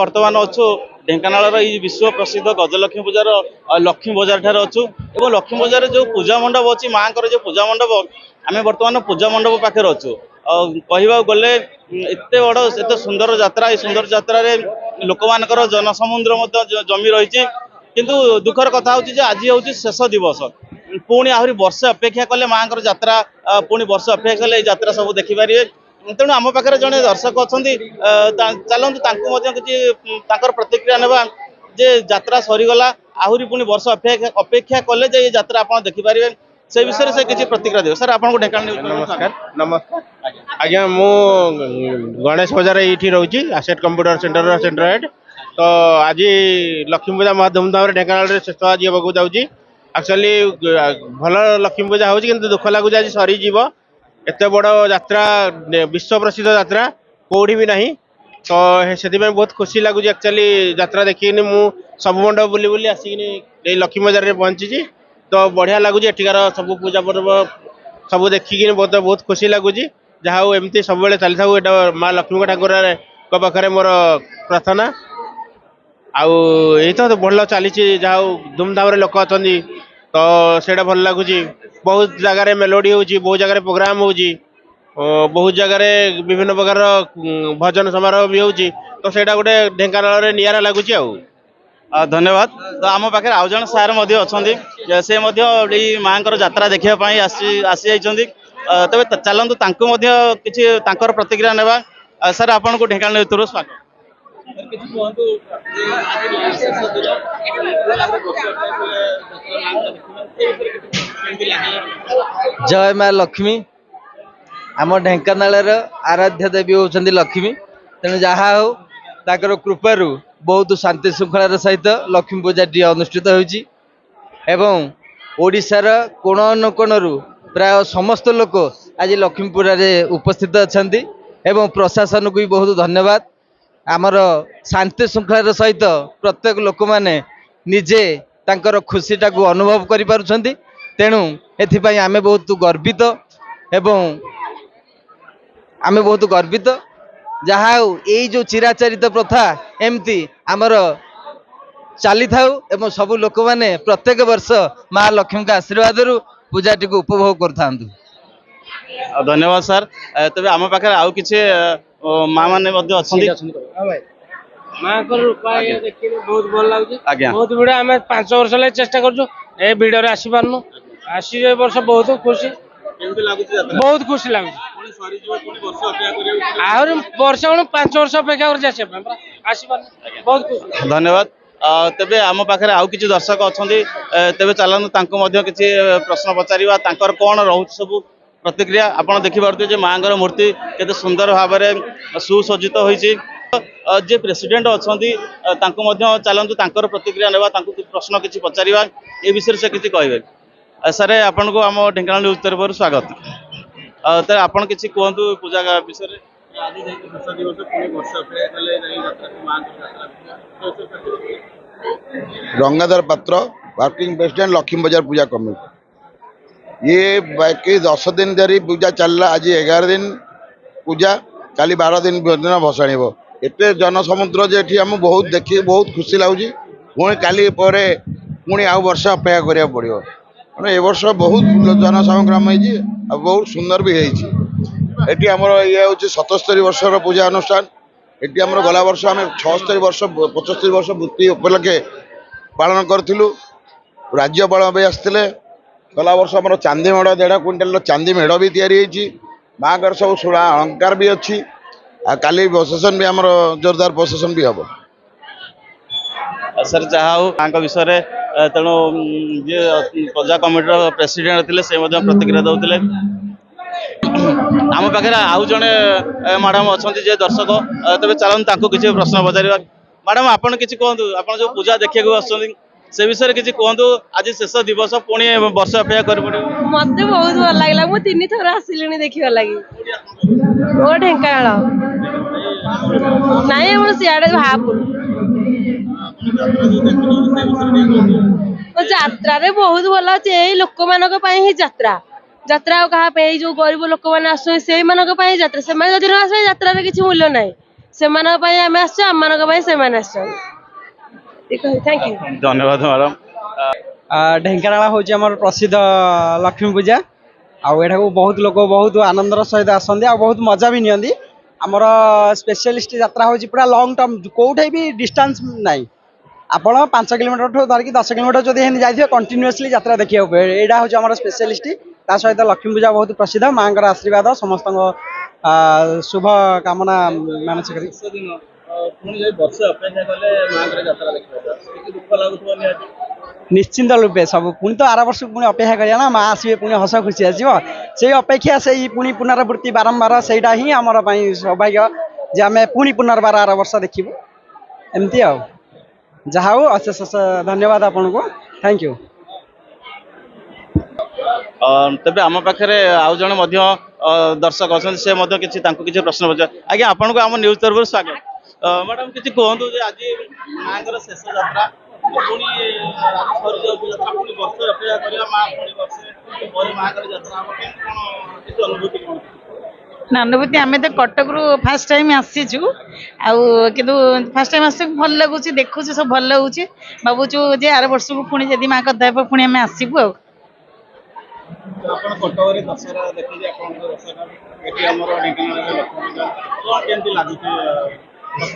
बर्तमान अच्छु ढेंकानाल विश्व प्रसिद्ध गजलक्ष्मी पूजार लक्ष्मी बजार ठार अच्छु और लक्ष्मी बजार जो पूजा मंडप अच्छी माँ जो पूजा मंडप आम बर्तमान पूजा मंडप पाखे अच्छु कह गले एत बड़ एत सुंदर यात्रा ये सुंदर यात्रा लोक मानकर जनसमुद्र जमी रही किंतु दुखर कथा हूँ आज हूँ शेष दिवस पुणी आहरी वर्षे अपेक्षा कले माँ यात्रा पुणी वर्ष अपेक्षा कले यात्रा सब देखिपारे तेणु आम पाखे जड़े दर्शक अच्छा चलतु किसी प्रतिक्रिया नेबा जे यात्रा सरीगला आहरी पुणी वर्ष अपेक्षा कले जे यात्रा आप देखिपारे से विषय से किसी प्रतिक्रिया देव सर आपको ढेंकानाल नमस्कार नमस्कार आज्ञा मु गणेश बजार ये रोचे asset computer centre centre head तो आज लक्ष्मी पूजा महा धूमधाम ढेंकानाल शेष आज होगा जाऊँगी एक्चुअली भल लक्ष्मी पूजा हो दुख लगुच आज सरीज एत बड़ यात्रा विश्व प्रसिद्ध यात्रा कौड़ी भी नहीं तो से बहुत खुशी लगुच एक्चुअली यात्रा देखी मु सब मंडप बुली बुली आसिक लक्ष्मी बजार में पहुंची तो बढ़िया लगुच एଠିकार सब पूजा पर्व सब देखिकी बहुत खुशी लगुच जहाँ एमती सब चली था माँ लक्ष्मी ठाकुर पाखे मोर प्रार्थना आई तो भल चली जहाँ धूमधाम लोक अच्छा तो सेटा भल लगुच बहुत जगार मेलोडी हो बहुत जगह प्रोग्राम हो बहुत जगह विभिन्न प्रकार भजन समारोह भी हो तो सेटा गोटे ढेंकानाल निरा लगुच धन्यवाद तो आम पाखे आउ जन सार अच्छा से माँ यात्रा देखापी आसी जाइए तेज चलतु किसी प्रतिक्रिया नेबा सर आपन को ढेंकानाल ऋतुर स्वागत जय माँ लक्ष्मी आम ढेंकानाल आराध्य देवी होती लक्ष्मी तेणु जहाँ हो ताकर कृपारू बहुत शांति श्रृंखलार सहित लक्ष्मी पूजाटी अनुष्ठित होती ओडिशार कोण अनुकोणरू प्राय समस्त लोक आज लक्ष्मी पूजा उपस्थित अच्छा प्रशासन को भी बहुत धन्यवाद आमर शांति श्रृंखलार सहित प्रत्येक लोक मैंने निजे तांकर खुशीटा को अनुभव करि तेणु एथिपाई आमे बहुत गर्वित एवं आमे बहुत गर्वित जहाँ यही जो चिराचरित प्रथा एमती आमर चली था एवं सबू लोक मैंने प्रत्येक वर्ष माँ लक्ष्मी का आशीर्वाद पूजाटी को उपभोग कर धन्यवाद सर तेज आम पाखे आउ किसी माँ मैंने माँ को बहुत भल लगे बहुत भिड़ आम 5 वर्ष लगे चेष्टा कर भिड़ आसी पार्नु आसी वर्ष बहुत खुशी बहुत खुशी लगे आहरी वर्ष 5 वर्ष अपेक्षा कर बहुत खुशी धन्यवाद तेबे आम पाखे आउ किसी दर्शक अच्छा तेबे चलतु किसी प्रश्न पचारा कौन रोच सब प्रतिक्रिया आपड़ देखिपे माँ मूर्ति केते सुंदर भाव में सुसज्जित होती जे प्रेसिडेंट अच्छा चलतु प्रतिक्रिया नेबा प्रश्न किसी पचारा ये विषय से किसी कहे सर आपन को आम ढेंकानाल न्यूज तरफ स्वागत तो आपन किसी कहतु पूजा विषय गंगाधर पात्र वर्किंग प्रेसिडेंट लक्ष्मी बाजार पूजा कमिटी ये बाकी 10 दिन धरी पूजा चलला आज 11 दिन पूजा काली 12 दिन दिन भसाणी एते जनसमुद्र जे आम बहुत देखी बहुत खुशी लगुच पुणी काली पुणी आउ वर्ष अपेक्षा करा पड़ो मैंने ए वर्ष बहुत जनसमागम हो बहुत सुंदर भी होती आमर ये हूँ 77 वर्षर पूजा अनुष्ठान ये आम गला वर्ष आम 76 वर्ष 75 वर्ष वृत्ति उपलक्षे पालन करूँ राज्यपाल भी आसते गला वर्ष आम चांदी मेढ़ 1.5 क्विंटाल चांदी मेढ़ भी तैयारी माँ घर सब सोना अलंकार भी अच्छी काली प्रशासन भी आम जोरदार प्रशासन भी हम सर जहाँ माँ विषय तेणु जे प्रजा कमिटर प्रेसिडेंट थे से प्रतिक्रिया दौले आम पाखे आउ जड़े मैडम अच्छा दर्शक तेज चलते किसी प्रश्न पचार मैडम आपड़ किसी कहतु आप जो पूजा देखा से विषय किसी कहतु आज शेष दिवस पुणी वर्ष अपेक्षा कर मत बहुत भल लगे मुझे 3 थर आसिली देखा लगी वो ढेंकानाल नाई सियाड़े भापुर यात्रा बहुत भल अच्छे लोक मान यात्रा यात्रा क्या जो गरीब लोक मैंने आस यात्रा से यात्रा किसी मूल्य ना ସେମାନଙ୍କ ପାଇଁ ଆମେ ଆସିଛୁ, ଆମମାନଙ୍କ ପାଇଁ ସେମାନେ ଆସିଛନ୍ତି। Thank you. ଧନ୍ୟବାଦ ମ୍ୟାଡ଼ାମ। ଢେଙ୍କାନାଳ ହେଉଛି ଆମର ପ୍ରସିଦ୍ଧ ଲକ୍ଷ୍ମୀ ପୂଜା। ଆଉ ଏଠାକୁ ବହୁତ ଲୋକ ବହୁତ ଆନନ୍ଦର ସହିତ ଆସନ୍ତି ଆଉ ବହୁତ ମଜା ବି ନିଅନ୍ତି। ଆମର ସ୍ପେଶିଆଲିଷ୍ଟ ଯାତ୍ରା ହେଉଛି ପୁରା ଲଙ୍ଗ ଟର୍ମ, କେଉଁଠି ବି ଡିଷ୍ଟାନ୍ସ ନାହିଁ। ଆପଣ 5 କିଲୋମିଟରଠୁ ଧରିକି 10 କିଲୋମିଟର ଯଦି ଏମିତି ଯାଇଥିବେ କଣ୍ଟିନ୍ୟୁଅସଲି ଯାତ୍ରା ଦେଖିବାକୁ ପଡ଼ିବ। ଏଇଟା ହେଉଛି ଆମର ସ୍ପେଶିଆଲିଷ୍ଟ। ତା ସହିତ ଲକ୍ଷ୍ମୀ ପୂଜା ବହୁତ ପ୍ରସିଦ୍ଧ। ମାଙ୍କର ଆଶୀର୍ବାଦ ସମସ୍ତଙ୍କ ଶୁଭ କାମନା ମାନସିକ କରି। ପୁଣି ଯଦି ବର୍ଷେ ଅପେକ୍ଷା କଲେ ମାଙ୍କର ଯାତ୍ରା ଦେଖିବାକୁ ଟିକେ ଦୁଃଖ ଲାଗୁଥିବ ନିହାତି। ନିଶ୍ଚିନ୍ତ ରୂପେ ସବୁ ପୁଣି ତ ଆର ବର୍ଷକୁ ପୁଣି ଅପେକ୍ଷା କରିବା ନା, ମା ଆସିବେ ପୁଣି ହସ ଖୁସି ଆସିବ। ସେଇ ଅପେକ୍ଷା ସେଇ ପୁଣି ପୁନରାବୃତ୍ତି ବାରମ୍ବାର, ସେଇଟା ହିଁ ଆମର ପାଇଁ ସୌଭାଗ୍ୟ ଯେ ଆମେ ପୁଣି ପୁନର୍ବାର ଆର ବର୍ଷ ଦେଖିବୁ। ଏମିତି ଆଉ ଯାହା ହଉ ଅଶେଷ ଧନ୍ୟବାଦ ଆପଣଙ୍କୁ। Thank you. ତେବେ ଆମ ପାଖରେ ଆଉ ଜଣେ ମଧ୍ୟ ଦର୍ଶକ ଅଛନ୍ତି, ସେ ମଧ୍ୟ କିଛି ତାଙ୍କୁ କିଛି ପ୍ରଶ୍ନ ପଚାର। ଆଜ୍ଞା ଆପଣଙ୍କୁ ଆମ ନ୍ୟୁଜ୍ ତରଫରୁ ସ୍ୱାଗତ। ମ୍ୟାଡ଼ାମ କିଛି କୁହନ୍ତୁ ଯେ ଆଜି ମାଙ୍କର ଶେଷ ଯାତ୍ରା, ପୁଣି ସରିଯାଉଛି ଯାତ୍ରା, ପୁଣି ବର୍ଷେ ଅପେକ୍ଷା କରିବା, ମା ପୁଣି ବର୍ଷେ ପରେ ମାଙ୍କର ଯାତ୍ରା ହବ, କେମିତି କଣ କିଛି ଅନୁଭୂତି କଣ? ନା ଅନୁଭୂତି ଆମେ ତ କଟକରୁ ଫାଷ୍ଟ ଟାଇମ୍ ଆସିଛୁ, ଆଉ କିନ୍ତୁ ଫାଷ୍ଟ ଟାଇମ୍ ଆସିଛୁ ଭଲ ଲାଗୁଛି, ଦେଖୁଛୁ ସବୁ ଭଲ ଲାଗୁଛି। ଭାବୁଛୁ ଯେ ଆର ବର୍ଷକୁ ପୁଣି ଯଦି ମାଙ୍କ ଦେବ ପୁଣି ଆମେ ଆସିବୁ ଆଉ। ଆପଣ କଟକରେ ଦଶହରା ଦେଖିକି ଆପଣଙ୍କ ଦଶହରା ଏଠି ଆମର ଢେଙ୍କାନାଳରେ ଲକ୍ଷ୍ମୀ ପୂଜା କଣ କେମିତି ଲାଗୁଛି?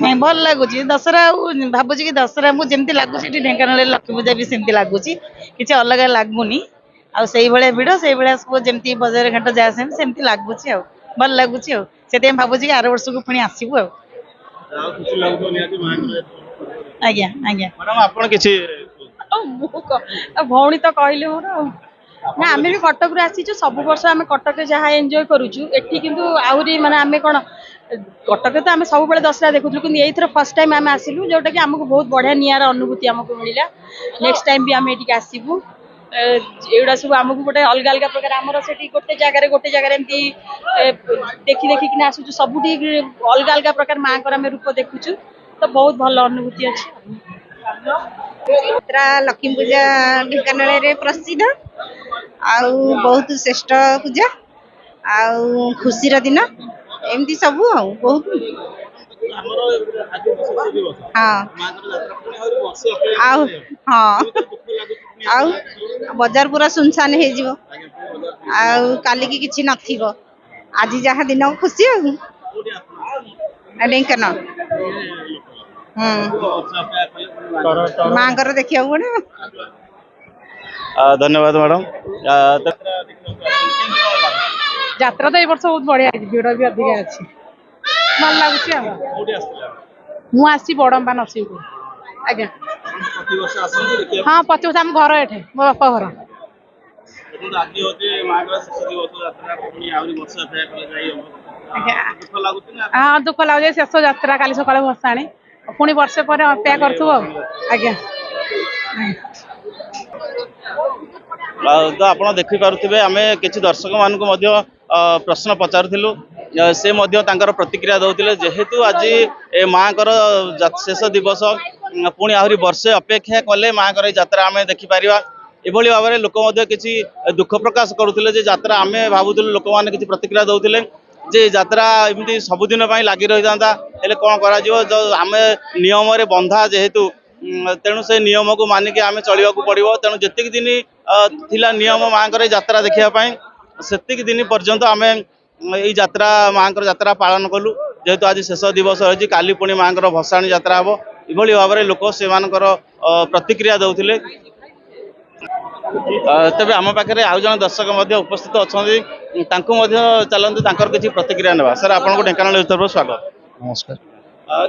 ନାଇଁ ଭଲ ଲାଗୁଛି ଦଶହରା, ଆଉ ଭାବୁଛି କି ଦଶହରା ମୁଁ ଯେମିତି ଲାଗୁଛି ଏଠି ଢେଙ୍କାନାଳରେ ଲକ୍ଷ୍ମୀ ପୂଜା ବି ସେମିତି ଲାଗୁଛି, କିଛି ଅଲଗା ଲାଗୁନି। ଆଉ ସେଇଭଳିଆ ଭିଡ଼, ସେଇଭଳିଆ ସବୁ ଯେମିତି ବଜାର ଘାଟ ଯାହା ସେମିତି ଲାଗୁଛି ଆଉ ଭଲ ଲାଗୁଛି ଆଉ। ସେଥିପାଇଁ ଭାବୁଛି କି ଆର ବର୍ଷକୁ ପୁଣି ଆସିବୁ ଆଉ। ଆଉ କିଛି ଲାଗୁଥିବ ନିହାତି ମାଙ୍କର। ଆଜ୍ଞା ଆଜ୍ଞା। ମ୍ୟାଡ଼ାମ ଆପଣ କିଛି ଭଉଣୀ ତ କହିଲେ ମୋର ଆଉ। ନା ଆମେ ବି କଟକରୁ ଆସିଛୁ, ସବୁ ବର୍ଷ ଆମେ କଟକରେ ଯାହା ଏନ୍ଜୟ କରୁଛୁ ଏଠି କିନ୍ତୁ ଆହୁରି ମାନେ ଆମେ କଣ କଟକରେ ତ ଆମେ ସବୁବେଳେ ଦଶହରା ଦେଖୁଥିଲୁ, କିନ୍ତୁ ଏଇଥର ଫାର୍ଷ୍ଟ ଟାଇମ୍ ଆମେ ଆସିଲୁ, ଯୋଉଟା କି ଆମକୁ ବହୁତ ବଢିଆ ନିଆରା ଅନୁଭୂତି ଆମକୁ ମିଳିଲା। ନେକ୍ସଟ ଟାଇମ୍ ବି ଆମେ ଏଠିକି ଆସିବୁ। ଏଗୁଡ଼ା ସବୁ ଆମକୁ ଗୋଟେ ଅଲଗା ଅଲଗା ପ୍ରକାର, ଆମର ସେଠି ଗୋଟେ ଜାଗାରେ ଏମିତି ଦେଖିକିନା ଆସୁଛୁ, ସବୁଠି ଅଲଗା ଅଲଗା ପ୍ରକାର ମାଙ୍କର ଆମେ ରୂପ ଦେଖୁଛୁ, ତ ବହୁତ ଭଲ ଅନୁଭୂତି ଅଛି। ଯାତ୍ରା ଲକ୍ଷ୍ମୀ ପୂଜା ଢେଙ୍କାନାଳରେ ପ୍ରସିଦ୍ଧ, ଆଉ ବହୁତ ଶ୍ରେଷ୍ଠ ପୂଜା, ଆଉ ଖୁସିର ଦିନ, ଏମିତି ସବୁ ଆଉ ବହୁତ। ଆମର ଆଜି ଶେଷ ଦିବସ ହଁ ମାଙ୍କର ଯାତ୍ରା, ପୁଣି ଆହୁରି ବର୍ଷେ ଅପେକ୍ଷା ଆଉ କରିବାକୁ। ହଁ କେମିତି ଦୁଃଖ ଲାଗୁଛି ପୁଣି ଆଉ ଏତେ ସବୁ? ବଜାର ପୁରା ସୁନସାନ ହେଇଯିବ, ଆଜ୍ଞା, ପୁଣି ବଜାର ଆଉ କାଲିକି କିଛି ନଥିବ, ଆଜି ଯାହା ଦିନ ଖୁସି ଆଉ। କୋଉଠି ଆପଣ? ଢେଙ୍କାନାଳ। ହୁଁ ବର୍ଷେ ଅପେକ୍ଷା କଲେ ପୁଣି ମାଙ୍କର। ମାଙ୍କର ଦେଖିବାକୁ ପଡିବ। ଧନ୍ୟବାଦ ମ୍ୟାଡ଼ାମ। ଯାତ୍ରା ତ ଏଇ ବର୍ଷ ବହୁତ ବଢିଆ ହେଇଛି, ଭିଡ଼ ବି ଅଧିକା ଅଛି, ଭଲ ଲାଗୁଛି ଆଉ। କୋଉଠି ଆସିଥିଲେ? ମୁଁ ଆସିଛି ବଡମ୍ବା ନରସିଂହପୁର। ଆଜ୍ଞା ପ୍ରତିବର୍ଷ ଆସନ୍ତି ଦେଖିବାକୁ? ହଁ, ପ୍ରତିବର୍ଷ ଆମ ଘର ଏଠି, ମୋ ବାପା ଘର। ଦେଖନ୍ତୁ ଆଜି ହଉଛି ମାଙ୍କର ଶେଷ ଦିବସ ଯାତ୍ରା, ପୁଣି ଆହୁରି ବର୍ଷେ ଅପେକ୍ଷା କଲେ ଯାଇ ହବ। ଆଜ୍ଞା ଦୁଃଖ ଲାଗୁଛି ନା? ହଁ ଦୁଃଖ ଲାଗୁଛି, ଶେଷ ଯାତ୍ରା କାଲି ସକାଳେ ଭସାଣି, ପୁଣି ବର୍ଷେ ପରେ ଅପେକ୍ଷା କରୁଥିବୁ ଆଉ। ଆଜ୍ଞା ତ ଆପଣ ଦେଖିପାରୁଥିବେ ଆମେ କିଛି ଦର୍ଶକ ମାନଙ୍କୁ ମଧ୍ୟ ପ୍ରଶ୍ନ ପଚାରୁଥିଲୁ, ସେ ମଧ୍ୟ ତାଙ୍କର ପ୍ରତିକ୍ରିୟା ଦଉଥିଲେ। ଯେହେତୁ ଆଜି ଏ ମାଙ୍କର ଶେଷ ଦିବସ, ପୁଣି ଆହୁରି ବର୍ଷେ ଅପେକ୍ଷା କଲେ ମାଙ୍କର এই ଯାତ୍ରା ଆମେ ଦେଖିପାରିବା। ଏଭଳି ଭାବରେ ଲୋକ ମଧ୍ୟ କିଛି ଦୁଃଖ ପ୍ରକାଶ କରୁଥିଲେ ଯେ ଯାତ୍ରା, ଆମେ ଭାବୁଥିଲୁ ଲୋକମାନେ କିଛି ପ୍ରତିକ୍ରିୟା ଦଉଥିଲେ ଯେ ଯାତ୍ରା ଏମିତି ସବୁଦିନ ପାଇଁ ଲାଗି ରହିଥାନ୍ତା, ହେଲେ କ'ଣ କରାଯିବ, ଆମେ ନିୟମରେ ବନ୍ଧା ଯେହେତୁ, ତେଣୁ ସେ ନିୟମକୁ ମାନିକି ଆମେ ଚଳିବାକୁ ପଡ଼ିବ। ତେଣୁ ଯେତିକି ଦିନ ଥିଲା ନିୟମ ମାଙ୍କର এই ଯାତ୍ରା ଦେଖିବା ପାଇଁ, ସେତିକି ଦିନ ପର୍ଯ୍ୟନ୍ତ ଆମେ এই ଯାତ୍ରା ମାଙ୍କର ଯାତ୍ରା ପାଳନ କଲୁ। ଯେହେତୁ ଆଜି ଶେଷ ଦିବସ ରହିଛି, କାଲି ପୁଣି ମାଙ୍କର ଭସାଣି ଯାତ୍ରା ହେବ। ଏଭଳି ଭାବରେ ଲୋକ ସେମାନଙ୍କର ପ୍ରତିକ୍ରିୟା ଦଉଥିଲେ। ତେବେ ଆମ ପାଖରେ ଆଉ ଜଣେ ଦର୍ଶକ ମଧ୍ୟ ଉପସ୍ଥିତ ଅଛନ୍ତି, ତାଙ୍କୁ ମଧ୍ୟ ଚାଲନ୍ତୁ ତାଙ୍କର କିଛି ପ୍ରତିକ୍ରିୟା ନେବା। ସାର୍ ଆପଣଙ୍କୁ ଢେଙ୍କାନାଳ ନ୍ୟୁଜ୍ ତରଫରୁ ସ୍ୱାଗତ। ନମସ୍କାର।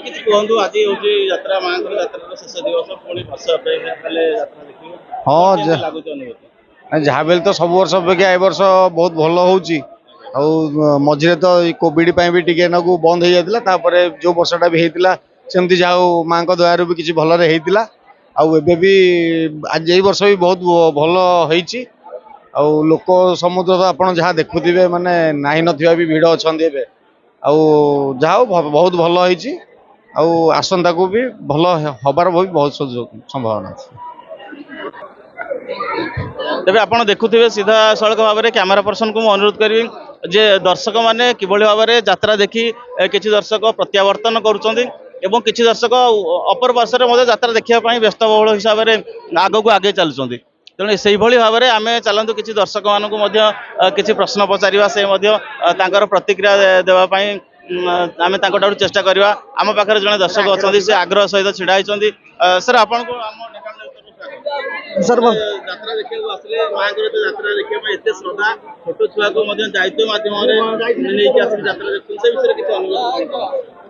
କିଛି କୁହନ୍ତୁ, ଆଜି ହେଉଛି ଯାତ୍ରା ମାଙ୍କର ଯାତ୍ରାର ଶେଷ ଦିବସ, ପୁଣି ବର୍ଷେ ଅପେକ୍ଷା କଲେ ଯାତ୍ରା ଦେଖିବୁ, କେମିତି ଲାଗୁଛି ଅନୁଭୂତି? ଯାହା ବି ହେଲେ ତ ସବୁ ବର୍ଷ ଅପେକ୍ଷା ଏ ବର୍ଷ ବହୁତ ଭଲ ହେଉଛି। ଆଉ ମଝିରେ ତ ଏଇ କୋଭିଡ ପାଇଁ ବି ଟିକେ ନାକୁ ବନ୍ଦ ହେଇଯାଇଥିଲା, ତାପରେ ଯୋଉ ବର୍ଷଟା ବି ହେଇଥିଲା ସେମିତି ଯାହା ହଉ ମାଙ୍କ ଦୟାରୁ ବି କିଛି ଭଲରେ ହେଇଥିଲା। ଆଉ ଏବେ ବି ଆଜି ଏଇ ବର୍ଷ ବି ବହୁତ ଭଲ ହେଇଛି। ଆଉ ଲୋକ ସମୁଦ୍ର ତ ଆପଣ ଯାହା ଦେଖୁଥିବେ, ମାନେ ନାହିଁ ନଥିବା ବି ଭିଡ଼ ଅଛନ୍ତି ଏବେ। ଆଉ ଯାହା ହଉ ବହୁତ ଭଲ ହେଇଛି, ଆଉ ଆସନ୍ତାକୁ ବି ଭଲ ହବାର ବହୁତ ସମ୍ଭାବନା ଅଛି। ତେବେ ଆପଣ ଦେଖୁଥିବେ, ସିଧାସଳଖ ଭାବରେ କ୍ୟାମେରା ପର୍ସନକୁ ମୁଁ ଅନୁରୋଧ କରିବି जे दर्शक माने किभଳି भाବରେ ଯାତ୍ରା देखी କିଛି ଦର୍ଶକ ପ୍ରତ୍ୟାବର୍ତ୍ତନ କରୁଛନ୍ତି ଏବଂ କିଛି ଦର୍ଶକ ଅପର ବର୍ଷରେ ମଧ୍ୟ ଯାତ୍ରା ଦେଖିବା ପାଇଁ ବ୍ୟସ୍ତବହୁଳ ହିସାବରେ ଆଗକୁ ଆଗେଇ ଚାଲୁଛନ୍ତି। ତେଣୁ ସେଇଭଳି ଭାବରେ ଆମେ ଚାଲନ୍ତୁ କିଛି ଦର୍ଶକ ମାନଙ୍କୁ ମଧ୍ୟ କିଛି ପ୍ରଶ୍ନ ପଚାରିବା, ସେ ମଧ୍ୟ ତାଙ୍କର ପ୍ରତିକ୍ରିୟା ଦେବା ପାଇଁ ଆମେ ତାଙ୍କଠାରୁ ଚେଷ୍ଟା କରିବା। ଆମ ପାଖରେ ଜଣେ ଦର୍ଶକ ଅଛନ୍ତି, ସେ ଆଗ୍ରହ ସହିତ ଛିଡ଼ା ହେଇଛନ୍ତି। ସାର୍ ଆପଣଙ୍କୁ ଆମ ସାର୍ ଯାତ୍ରା ଦେଖିବାକୁ ଆସିଲେ ମାଙ୍କର ଯାତ୍ରା ଦେଖିବା ପାଇଁ ଏତେ ଶ୍ରଦ୍ଧା, ଛୋଟ ଛୁଆକୁ ମଧ୍ୟ ଦାୟିତ୍ୱ ମାଧ୍ୟମରେ ନେଇକି ଆସିକି ଯାତ୍ରା ଦେଖୁଛନ୍ତି, ସେ ବିଷୟରେ କିଛି ଅନୁଭବ?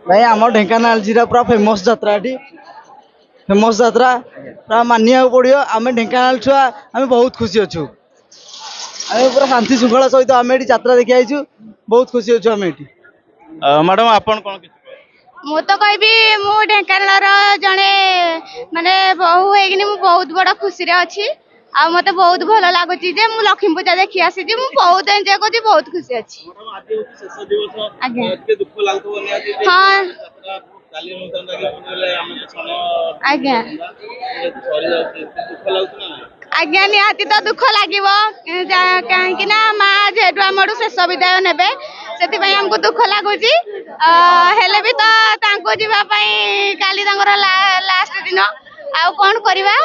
ଭାଇ ଆମ ଢେଙ୍କାନାଳ ଜିଲ୍ଲା ପୁରା ଫେମସ୍ ଯାତ୍ରା ଏଠି, ଫେମସ୍ ଯାତ୍ରା ପୁରା ମାନିବାକୁ ପଡ଼ିବ। ଆମେ ଢେଙ୍କାନାଳ ଛୁଆ ଆମେ ବହୁତ ଖୁସି ଅଛୁ, ଆମେ ପୁରା ଶାନ୍ତି ଶୃଙ୍ଖଳା ସହିତ ଆମେ ଏଠି ଯାତ୍ରା ଦେଖି ଆଇଛୁ, ବହୁତ ଖୁସି ଅଛୁ ଆମେ ଏଠି। ମ୍ୟାଡ଼ାମ ଆପଣ କ'ଣ କିଛି ମୁଁ ତ କହିବି ମୁଁ ଢେଙ୍କାନାଳର ଜଣେ ମାନେ ବୋହୂ ହେଇକିନି ମୁଁ ବହୁତ ବଡ଼ ଖୁସିରେ ଅଛି। ଆଉ ମତେ ବହୁତ ଭଲ ଲାଗୁଛି ଯେ ମୁଁ ଲକ୍ଷ୍ମୀ ପୂଜା ଦେଖି ଆସିଛି, ମୁଁ ବହୁତ ଏନ୍ଜୟ କରୁଛି, ବହୁତ ଖୁସି ଅଛି। ଆଜ୍ଞା ହଁ ଆଜ୍ଞା ନିହାତି ତ ଦୁଃଖ ଲାଗିବ, କାହିଁକି ନା ମା ଯେହେତୁ ଆମଠୁ ଶେଷ ବିଦାୟ ନେବେ, ସେଥିପାଇଁ ଆମକୁ ଦୁଃଖ ଲାଗୁଛି। ହେଲେ ବି ତ ତାଙ୍କୁ ଯିବା ପାଇଁ କାଲି ତାଙ୍କର ଲାଷ୍ଟ ଦିନ, ଆଉ କ'ଣ କରିବା।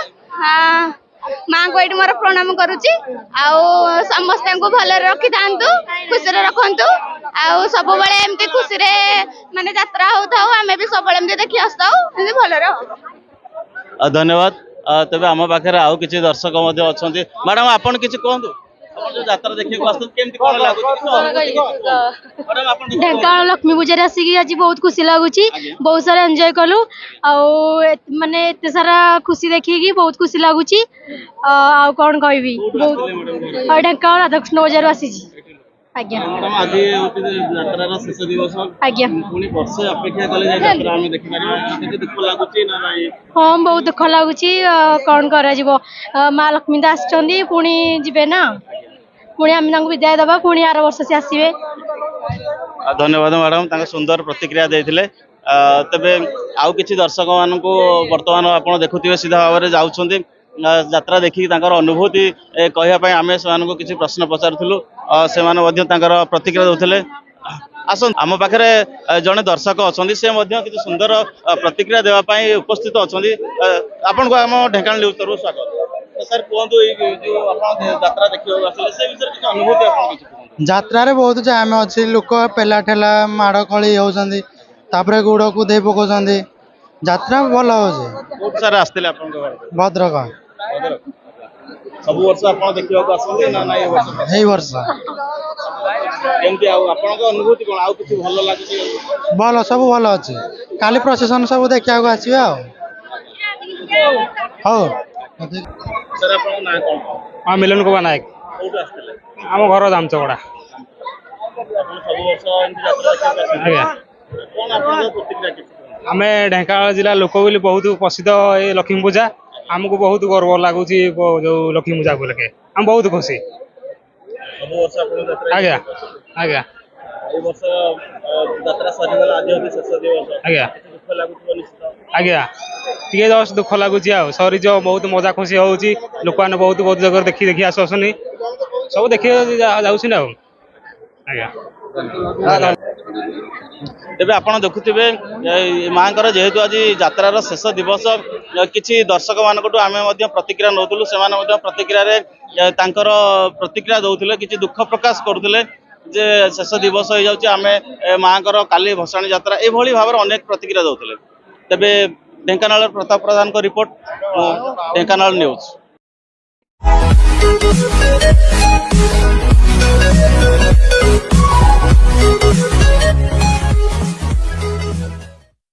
ମାଙ୍କୁ ଏଇଠି ମୋର ପ୍ରଣାମ କରୁଛି, ଆଉ ସମସ୍ତଙ୍କୁ ଭଲରେ ରଖିଥାନ୍ତୁ, ଖୁସିରେ ରଖନ୍ତୁ, ଆଉ ସବୁବେଳେ ଏମିତି ଖୁସିରେ ମାନେ ଯାତ୍ରା ହଉଥାଉ, ଆମେ ବି ସବୁବେଳେ ଏମିତି ଦେଖି ଆସୁଥାଉ, ଏମିତି ଭଲରେ ହଉ। ଧନ୍ୟବାଦ। ତେବେ ଆମ ପାଖରେ ଆଉ କିଛି ଦର୍ଶକ ମଧ୍ୟ ଅଛନ୍ତି। ମ୍ୟାଡ଼ାମ ଆପଣ କିଛି କୁହନ୍ତୁ, ଯାତ୍ରା ଦେଖିବାକୁ ଆସୁଛନ୍ତି, କେମିତି କ'ଣ ଲାଗୁଛି? ଢେଙ୍କାନାଳ ଲକ୍ଷ୍ମୀ ପୂଜାରେ ଆସିକି ଆଜି ବହୁତ ଖୁସି ଲାଗୁଛି, ବହୁତ ସାରା ଏନ୍ଜୟ କଲୁ, ଆଉ ମାନେ ଏତେ ସାରା ଖୁସି ଦେଖିକି ବହୁତ ଖୁସି ଲାଗୁଛି। ଆଉ କ'ଣ କହିବି, ଢେଙ୍କାନାଳ ରାଧାକୃଷ୍ଣ ବଜାରରୁ ଆସିଛି। ଆଜ୍ଞା ଆଜି ଯାତ୍ରାର ଶେଷ ଦିବସ, ଆଜ୍ଞା ପୁଣି ବର୍ଷେ ଅପେକ୍ଷା କଲେ ଯାତ୍ରା ଆମେ ଦେଖିପାରିବା, କିଛି ଦୁଃଖ ଲାଗୁଛି ନା ନାହିଁ? ହଁ ବହୁତ ଦୁଃଖ ଲାଗୁଛି, କ'ଣ କରାଯିବ। ମା ଲକ୍ଷ୍ମୀ ତ ଆସିଛନ୍ତି, ପୁଣି ଯିବେ ନା, ପୁଣି ଆମେ ତାଙ୍କୁ ବିଦାୟ ଦେବା, ପୁଣି ଆର ବର୍ଷ ସେ ଆସିବେ। ଧନ୍ୟବାଦ ମ୍ୟାଡ଼ାମ, ତାଙ୍କ ସୁନ୍ଦର ପ୍ରତିକ୍ରିୟା ଦେଇଥିଲେ। ତେବେ ଆଉ କିଛି ଦର୍ଶକ ମାନଙ୍କୁ ବର୍ତ୍ତମାନ ଆପଣ ଦେଖୁଥିବେ ସିଧା ଭାବରେ ଯାଉଛନ୍ତି ଯାତ୍ରା ଦେଖିକି ତାଙ୍କର ଅନୁଭୂତି କହିବା ପାଇଁ ଆମେ ସେମାନଙ୍କୁ କିଛି ପ୍ରଶ୍ନ ପଚାରୁଥିଲୁ, ସେମାନେ ମଧ୍ୟ ତାଙ୍କର ପ୍ରତିକ୍ରିୟା ଦେଉଥିଲେ। ଆସନ୍ତୁ, ଆମ ପାଖରେ ଜଣେ ଦର୍ଶକ ଅଛନ୍ତି, ସେ ମଧ୍ୟ କିଛି ସୁନ୍ଦର ପ୍ରତିକ୍ରିୟା ଦେବା ପାଇଁ ଉପସ୍ଥିତ ଅଛନ୍ତି। ଆପଣଙ୍କୁ ଆମ ଢେଙ୍କାନାଳ ନ୍ୟୁଜ୍ ତରଫରୁ ସ୍ୱାଗତ। ସାର୍ କୁହନ୍ତୁ, ଏଇ ଯୋଉ ଆପଣ ଯାତ୍ରା ଦେଖିବାକୁ ଆସିଲେ, ସେ ବିଷୟରେ କିଛି ଅନୁଭୂତି ଆପଣ କିଛି କୁହନ୍ତୁ। ଯାତ୍ରାରେ ବହୁତ ଜାମ୍ ଅଛି, ଲୋକ ପେଲା ଠେଲା ମାଡ଼ ଖଳି ହେଉଛନ୍ତି, ତାପରେ ଗୋଡ଼କୁ ଦେଇ ପକାଉଛନ୍ତି। ଯାତ୍ରା ଭଲ ହେଉଛି। କୋଉଠି ସାର୍ ଆସିଥିଲେ ଆପଣଙ୍କ ଘର? ଭଦ୍ରକ। ସବୁ ବର୍ଷ ଆପଣ ଦେଖିବାକୁ ଆସନ୍ତି ନା ନାଇଁ? ଏଇ ବର୍ଷ କେମିତି, ଆଉ ଆପଣଙ୍କ ଅନୁଭୂତି କ'ଣ? ଆଉ କିଛି ଭଲ ଲାଗୁଛି? ଭଲ, ସବୁ ଭଲ ଅଛି। କାଲି ପ୍ରସେସନ ସବୁ ଦେଖିବାକୁ ଆସିବେ ଆଉ। ହଉ ସାର୍ ଆପଣଙ୍କ ନାଁ କ'ଣ? ହଁ ମିଲନ କୁମାର ନାୟକ, କୋଉଠୁ ଆସିଥିଲେ? ଆମ ଘର ଦାମଚକଡ଼ା। ଆପଣ ସବୁ ବର୍ଷ ଏମିତି ଯାତ୍ରା ଦେଖିବାକୁ ଆସନ୍ତି? ଆଜ୍ଞା, କ'ଣ ଆପଣଙ୍କ ପ୍ରତିକ୍ରିୟା କିଛି? ଆମେ ଢେଙ୍କାନାଳ ଜିଲ୍ଲା ଲୋକ ବୋଲି ବହୁତ ପ୍ରସିଦ୍ଧ ଏ ଲକ୍ଷ୍ମୀ ପୂଜା, ଆମକୁ ବହୁତ ଗର୍ବ ଲାଗୁଛି। ଯୋଉ ଲକ୍ଷ୍ମୀ ପୂଜା ଉପଲକ୍ଷେ ଆମେ ବହୁତ ଖୁସି। ସବୁ ବର୍ଷ ଆପଣ ଯାତ୍ରା? ଆଜ୍ଞା ଆଜ୍ଞା ଏଇ ବର୍ଷ ଯାତ୍ରା ସରିଗଲା, ଆଜି ହେଉଛି ଶେଷ ଦିବସ। ଆଜ୍ଞା ଦୁଃଖ ଲାଗୁଥିବ ନିଶ୍ଚିତ? ଆଜ୍ଞା, ଟିକେ ଜଷ୍ଟ ଦୁଃଖ ଲାଗୁଛି, ଆଉ ସରିଯିବ, ବହୁତ ମଜା ଖୁସି ହଉଛି, ଲୋକମାନେ ବହୁତ ବହୁତ ଜାଗାରେ ଦେଖି ଆସୁଛନ୍ତି, ସବୁ ଦେଖି ଯାଉଛନ୍ତି ଆଉ। ଆଜ୍ଞା, ତେବେ ଆପଣ ଦେଖୁଥିବେ ମାଙ୍କର ଯେହେତୁ ଆଜି ଯାତ୍ରାର ଶେଷ ଦିବସ, କିଛି ଦର୍ଶକ ମାନଙ୍କଠୁ ଆମେ ମଧ୍ୟ ପ୍ରତିକ୍ରିୟା ନେଉଥିଲୁ, ସେମାନେ ମଧ୍ୟ ପ୍ରତିକ୍ରିୟାରେ ତାଙ୍କର ପ୍ରତିକ୍ରିୟା ଦେଉଥିଲେ, କିଛି ଦୁଃଖ ପ୍ରକାଶ କରୁଥିଲେ ଯେ ଶେଷ ଦିବସ ହେଇଯାଉଛି, ଆମେ ମାଙ୍କର କାଲି ଭସାଣୀ ଯାତ୍ରା, ଏଭଳି ଭାବରେ ଅନେକ ପ୍ରତିକ୍ରିୟା ଦେଉଥିଲେ। ତେବେ ଢେଙ୍କାନାଳର ପ୍ରତାପ ପ୍ରଧାନଙ୍କ ରିପୋର୍ଟ, ଢେଙ୍କାନାଳ ନ୍ୟୁଜ୍।